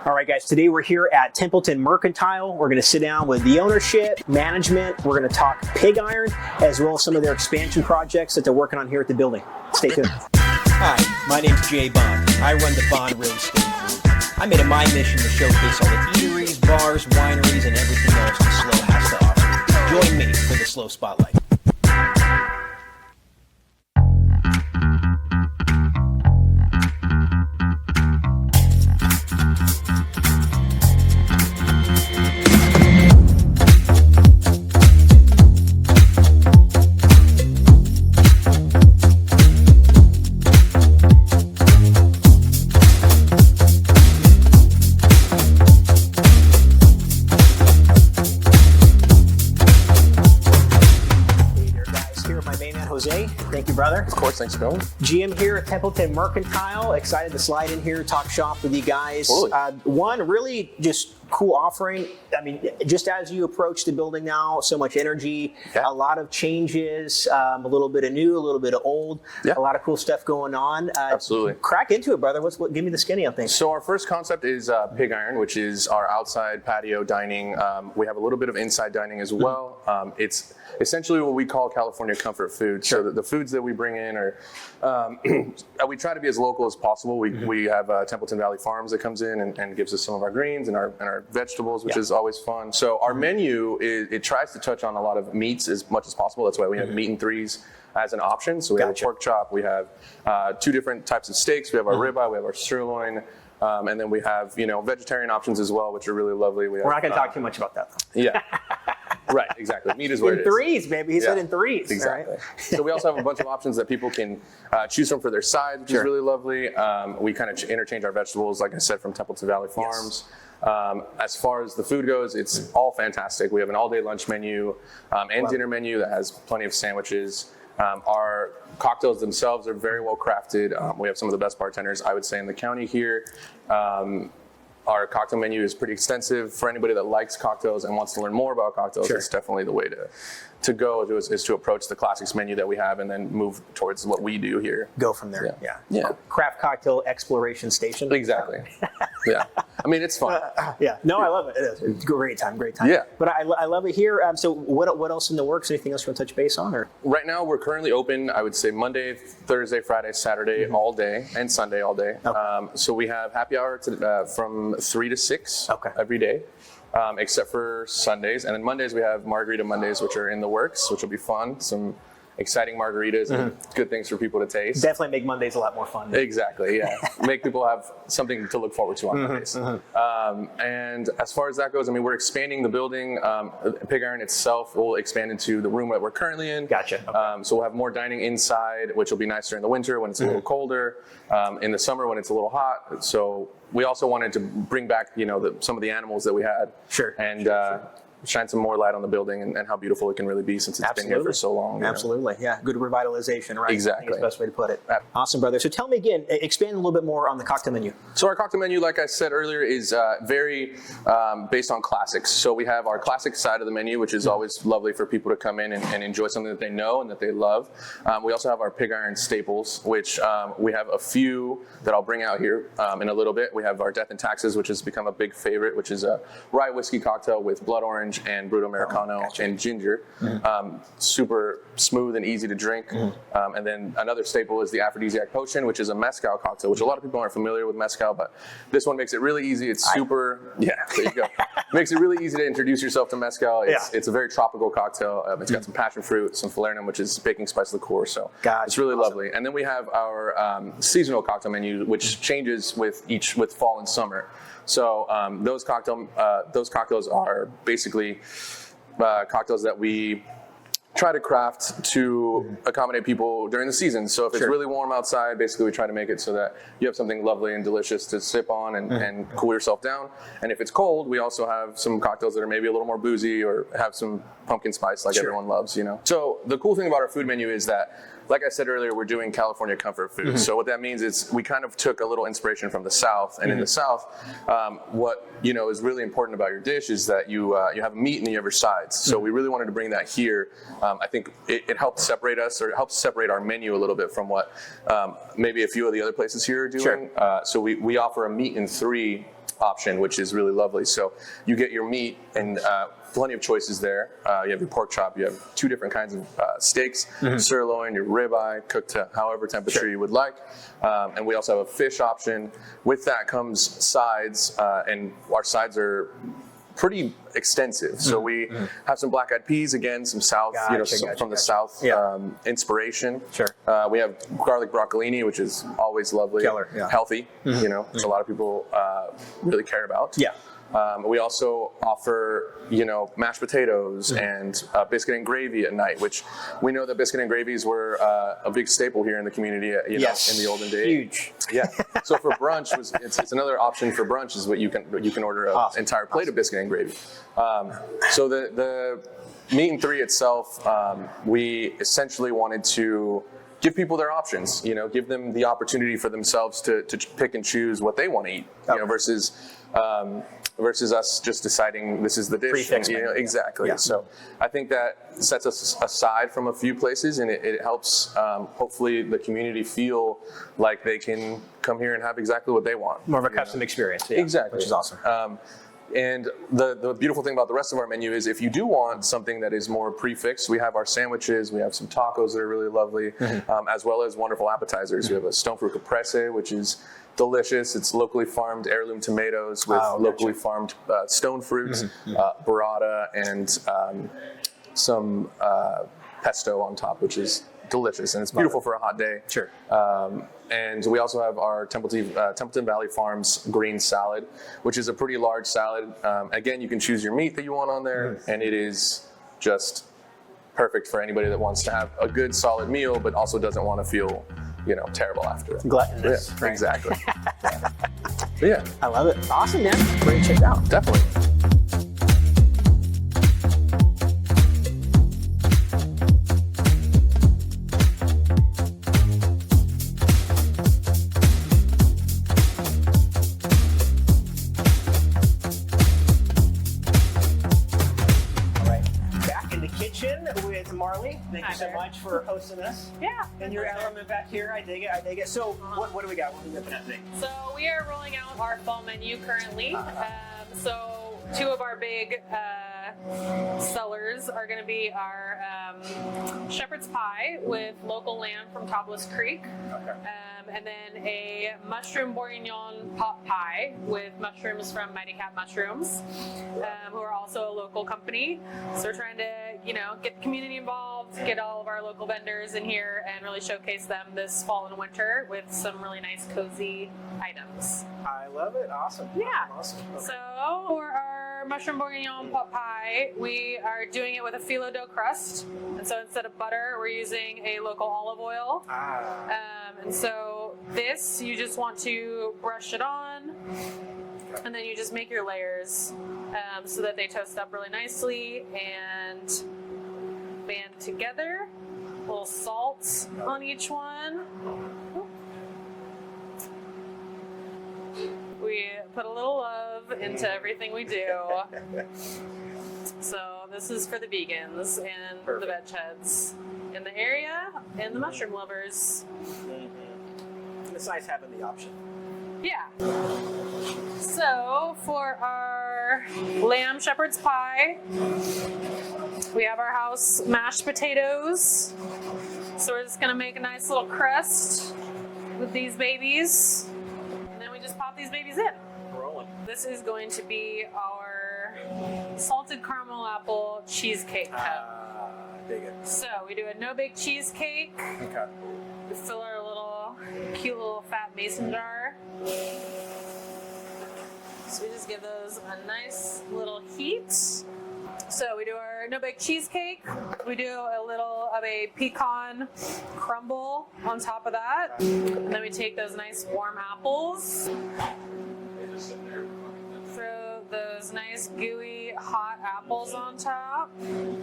All right, guys, today we're here at Templeton Mercantile. We're going to sit down with the ownership, management. We're going to talk pig iron, as well as some of their expansion projects that they're working on here at the building. Stay tuned. Hi, my name's Jay Bond. I run the Bond Real Estate Group. I made it my mission to showcase all the eateries, bars, wineries, and everything else the SLO has to offer. Join me for the SLO Spotlight. Thank you, brother. Of course, thanks for going. GM here at Templeton Mercantile. Excited to slide in here, talk shop with you guys. Totally. One, really just cool offering. I mean, just as you approach the building now, so much energy, a lot of changes, a little bit of new, a little bit of old, a lot of cool stuff going on. Absolutely. Crack into it, brother. Give me the skinny on things. So our first concept is pig iron, which is our outside patio dining. We have a little bit of inside dining as well. It's essentially what we call California comfort food. So the foods that we bring in are, we try to be as local as possible. We have Templeton Valley Farms that comes in and gives us some of our greens and our vegetables, which is always fun. So our menu, it tries to touch on a lot of meats as much as possible. That's why we have meat and threes as an option. So we have a pork chop, we have 2 different types of steaks. We have our ribeye, we have our sirloin, and then we have, vegetarian options as well, which are really lovely. We're not going to talk too much about that, though. Yeah. Right, exactly. Meat is where it is. In threes, baby. He said in threes. Exactly. Right? So we also have a bunch of options that people can choose from for their side, which is really lovely. We kind of interchange our vegetables, like I said, from Templeton Valley Farms. As far as the food goes, it's all fantastic. We have an all-day lunch menu and dinner menu that has plenty of sandwiches. Our cocktails themselves are very well crafted. We have some of the best bartenders, I would say, in the county here. Our cocktail menu is pretty extensive. For anybody that likes cocktails and wants to learn more about cocktails, it's definitely the way to go is to approach the classics menu that we have and then move towards what we do here. Go from there. Yeah. Craft cocktail exploration station. Exactly. Yeah. I mean, it's fun. No, I love it. It is. It's a great time. Yeah. But I love it here. So what else in the works? Anything else you want to touch base on? Or? Right now, we're currently open, I would say, Monday, Thursday, Friday, Saturday, all day, and Sunday all day. Okay. So we have happy hour from 3 to 6 every day. Except for Sundays. And then Mondays, we have Margarita Mondays, which are in the works, which will be fun. Some exciting margaritas and good things for people to taste. Definitely make Mondays a lot more fun. Exactly, yeah. Make people have something to look forward to on Mondays. And as far as that goes, I mean, we're expanding the building. Pig Iron itself will expand into the room that we're currently in. Gotcha. Okay. So we'll have more dining inside, which will be nicer in the winter when it's a little colder, in the summer when it's a little hot. So we also wanted to bring back, some of the animals that we had. And shine some more light on the building and how beautiful it can really be since it's been here for so long. Absolutely. Yeah. Good revitalization, right? Exactly. I think it's the best way to put it. Awesome, brother. So tell me again, expand a little bit more on the cocktail menu. So our cocktail menu, like I said earlier, is very based on classics. So we have our classic side of the menu, which is always lovely for people to come in and enjoy something that they know and that they love. We also have our pig iron staples, which we have a few that I'll bring out here in a little bit. We have our Death and Taxes, which has become a big favorite, which is a rye whiskey cocktail with blood orange and Brut Americano and ginger. Super smooth and easy to drink. And then another staple is the Aphrodisiac Potion, which is a mezcal cocktail, which a lot of people aren't familiar with mezcal, but this one makes it really easy. It's super, there you go. Makes it really easy to introduce yourself to mezcal. It's a very tropical cocktail. It's got some passion fruit, some falernum, which is baking spice liqueur. So it's really lovely. And then we have our seasonal cocktail menu, which changes with fall and summer. So those cocktails are basically cocktails that we try to craft to accommodate people during the season. So if it's really warm outside, basically we try to make it so that you have something lovely and delicious to sip on and cool yourself down. And if it's cold, we also have some cocktails that are maybe a little more boozy or have some pumpkin spice like everyone loves, So the cool thing about our food menu is that, like I said earlier, we're doing California comfort food. So what that means is we kind of took a little inspiration from the South. And in the South, what is really important about your dish is that you have meat in the other sides. So we really wanted to bring that here. I think it helped separate us, or it helps separate our menu a little bit from what maybe a few of the other places here are doing. So we offer a meat in 3 option, which is really lovely. So you get your meat and plenty of choices there. You have your pork chop, you have 2 different kinds of steaks, sirloin, your ribeye, cooked to however temperature you would like. And we also have a fish option. With that comes sides, and our sides are pretty extensive. So we have some black-eyed peas, again, some South, from the South inspiration. Sure. We have garlic broccolini, which is always lovely, healthy. Which a lot of people really care about. Yeah. We also offer, mashed potatoes and biscuit and gravy at night, which we know that biscuit and gravies were a big staple here in the community, in the olden days. Huge. Yeah. So for brunch, it's another option for brunch is what you can order an entire plate of biscuit and gravy. So the meat and 3 itself, we essentially wanted to give people their options. Give them the opportunity for themselves to pick and choose what they want to eat. Versus us just deciding this is the dish. Exactly. Yeah. So I think that sets us aside from a few places, and it helps hopefully the community feel like they can come here and have exactly what they want. More of a custom experience. Yeah, exactly. Which is awesome. And the beautiful thing about the rest of our menu is if you do want something that is more prefixed, we have our sandwiches, we have some tacos that are really lovely, as well as wonderful appetizers. We have a stone fruit caprese, which is delicious. It's locally farmed heirloom tomatoes with locally farmed stone fruits, burrata, and some pesto on top, which is delicious, and it's beautiful for a hot day. Sure. And we also have our Templeton Valley Farms green salad, which is a pretty large salad. Again, you can choose your meat that you want on there, and it is just perfect for anybody that wants to have a good, solid meal, but also doesn't want to feel, terrible after it. Gluttonous. Yeah, exactly. Yeah. I love it. Awesome, man. We're gonna check it out. Definitely. With Marley. Thank you so much for hosting us. Yeah. And your element back here, I dig it. So what do we got? What are we looking at today? So we are rolling out our fall menu currently. So 2 of our big sellers are going to be our shepherd's pie with local lamb from Topless Creek. Okay. And then a mushroom bourguignon pot pie with mushrooms from Mighty Cat Mushrooms, who are also a local company. So we're trying to, get the community involved, get all of our local vendors in here, and really showcase them this fall and winter with some really nice, cozy items. I love it. Awesome. Yeah. Awesome. Okay. So for our mushroom bourguignon pot pie, we are doing it with a phyllo dough crust. And so instead of butter, we're using a local olive oil. And so this, you just want to brush it on, and then you just make your layers so that they toast up really nicely and band together. A little salt on each one. We put a little love into everything we do. So this is for the vegans and the veg heads in the area and the mushroom lovers. It's nice having the option. Yeah. So for our lamb shepherd's pie, we have our house mashed potatoes. So we're just gonna make a nice little crust with these babies. And then we just pop these babies in. Rolling. This is going to be our salted caramel apple cheesecake cup. Dig it. So we do a no-bake cheesecake. Okay. We fill our cute little fat mason jar. So we just give those a nice little heat. So we do our no-bake cheesecake. We do a little of a pecan crumble on top of that. And then we take those nice warm apples. Throw those nice gooey hot apples on top. And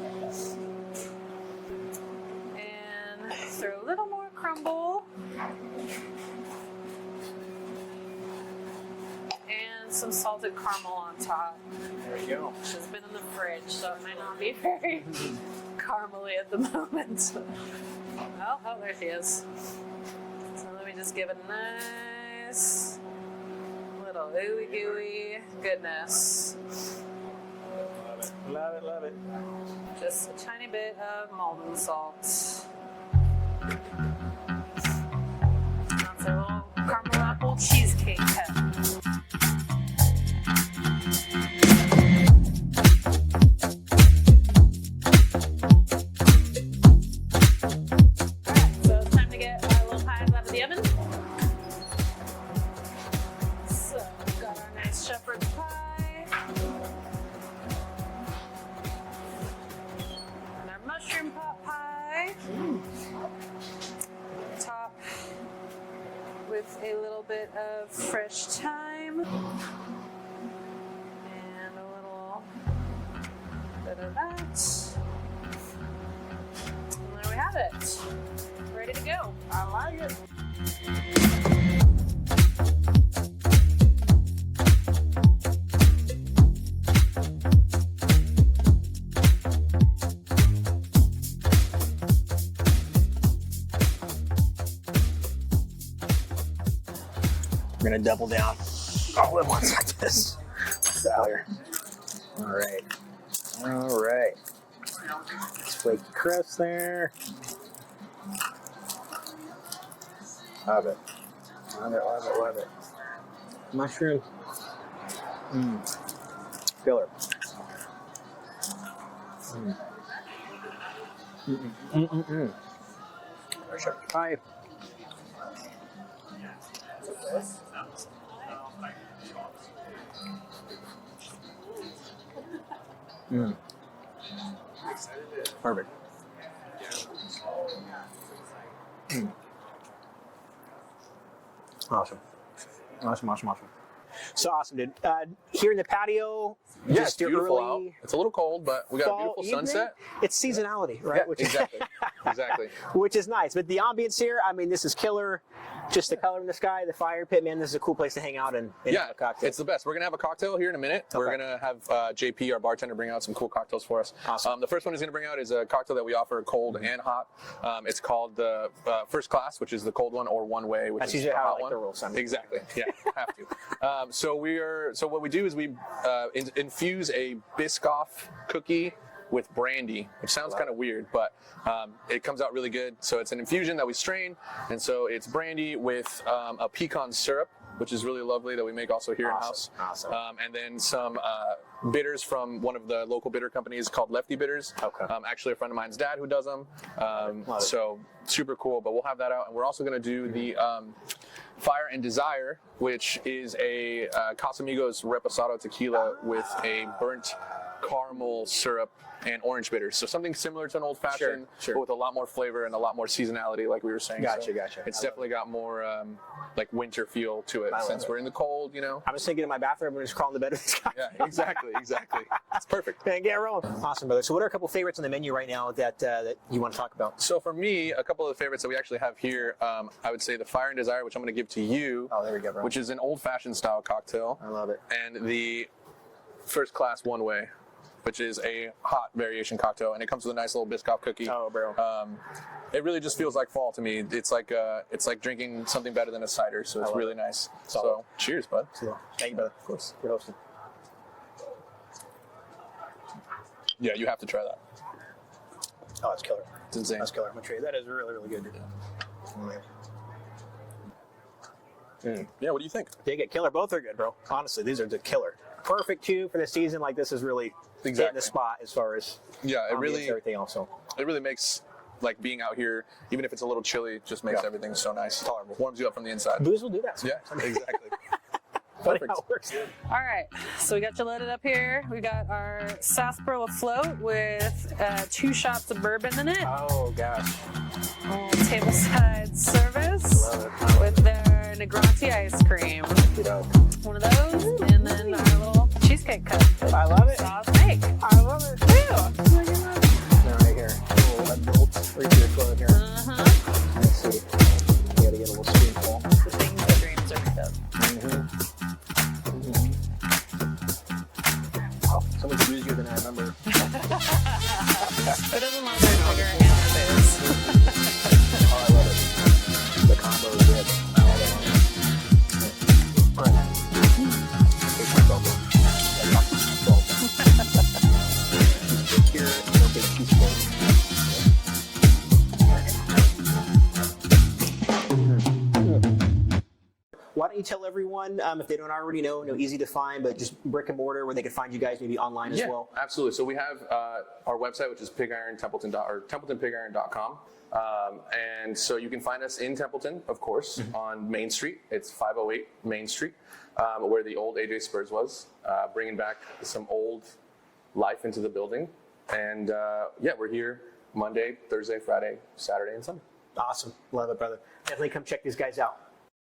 throw a little more crumble. And some salted caramel on top. There you go. Which has been in the fridge, so it might not be very caramely at the moment. Oh, there she is. So let me just give it a nice little ooey gooey goodness. Love it, love it. Just a tiny bit of Malden salt. That's our little caramel apple cheesecake cup. Alright, so it's time to get our little pies out of the oven. So we've got our nice shepherd's pie. And our mushroom pot pie. Top with a little bit of fresh thyme. And a little bit of that. And there we have it. Ready to go. I like it. We're gonna double down all at once like this. Out here. All right. All right. Flaky crust there. Love it. Love it, love it, love it. Mushroom. Killer. Pie. Perfect. Awesome. Awesome. So awesome, dude. Here in the patio, Yeah, just it's beautiful early out. It's a little cold, but we got a fall beautiful evening. sunset. It's seasonality, right? Yeah, exactly. Exactly. Which is nice. But the ambience here, I mean, this is killer. Just the color in the sky, the fire pit, man, this is a cool place to hang out and Yeah, have a cocktail. it's the best. We're going to have a cocktail here in a minute. Okay. We're going to have JP, our bartender, bring out some cool cocktails for us. Awesome. The first one he's going to bring out is a cocktail that we offer cold and hot. It's called the First Class, which is the cold one, or One Way, which That's is usually the how I hot like one. the rules. I mean. Exactly. Yeah, have to. So what we do is we infuse a Biscoff cookie with brandy, which sounds kind of weird, but it comes out really good. So it's an infusion that we strain, and so it's brandy with a pecan syrup, which is really lovely, that we make also here in-house. Awesome. And then some bitters from one of the local bitter companies called Lefty Bitters. Okay. Actually, a friend of mine's dad who does them. Love it. So super cool, but we'll have that out. And we're also going to do the Fire and Desire, which is a Casamigos Reposado tequila with a burnt caramel syrup and orange bitters. So something similar to an old fashioned, Sure. but with a lot more flavor and a lot more seasonality, like we were saying. Gotcha. It's definitely got more like winter feel to it, I love since it. we're in the cold, you know. I'm just thinking in my bathroom and just crawling to bed with this guy. Yeah, exactly. It's perfect. And get rolling. Awesome, brother. So what are a couple favorites on the menu right now that you want to talk about? So for me, a couple of the favorites that we actually have here, I would say the Fire and Desire, which I'm going to give to you. Oh, there we go, bro. Which is an old-fashioned style cocktail. I love it. And the First Class One Way, which is a hot variation cocktail, and it comes with a nice little Biscoff cookie. Oh, bro. It really just feels like fall to me. It's like drinking something better than a cider, so it's love really it. nice. Solid. So cheers, bud. Thank you, brother. Of course. You're hosting. Yeah, you have to try that. Oh, it's killer. It's insane. That's killer. I'm gonna try. That is really, really good, dude. Yeah, what do you think? They get killer. Both are good, bro. Honestly, these are the killer. Perfect too for the season. Like this is really hitting Exactly. the spot as far as Yeah, it ambience, really everything else. So it really makes like being out here, even if it's a little chilly, just makes Yeah. everything so nice. Tolerable. Warms you up from the inside. booze will do that. Yeah, exactly. Funny Perfect. how it works. All right, so we got you loaded up here. We got our sarsaparilla float with 2 shots of bourbon in it. Oh gosh. A little tableside service Love it. with their Negroni ice cream. You know, One of those, and then our little cheesecake cup. I love it. Sauce make. I love it. Woo! Now right here, a little red bolt right to your float here. Let's see. You gotta get a little spoonful. The things the dreams are made of. Oh, so much boozier than I remember. Who doesn't love their sugar and their booze? Oh, I love it. The combo is good. I love it. All right. Why don't you tell everyone, if they don't already know, easy to find, but just brick and mortar where they can find you guys maybe online as well? Absolutely. So we have our website, which is templetonpigiron.com. And so you can find us in Templeton, of course, on Main Street. It's 508 Main Street, where the old AJ Spurs was, bringing back some old life into the building. And we're here Monday, Thursday, Friday, Saturday, and Sunday. Awesome. Love it, brother. Definitely come check these guys out.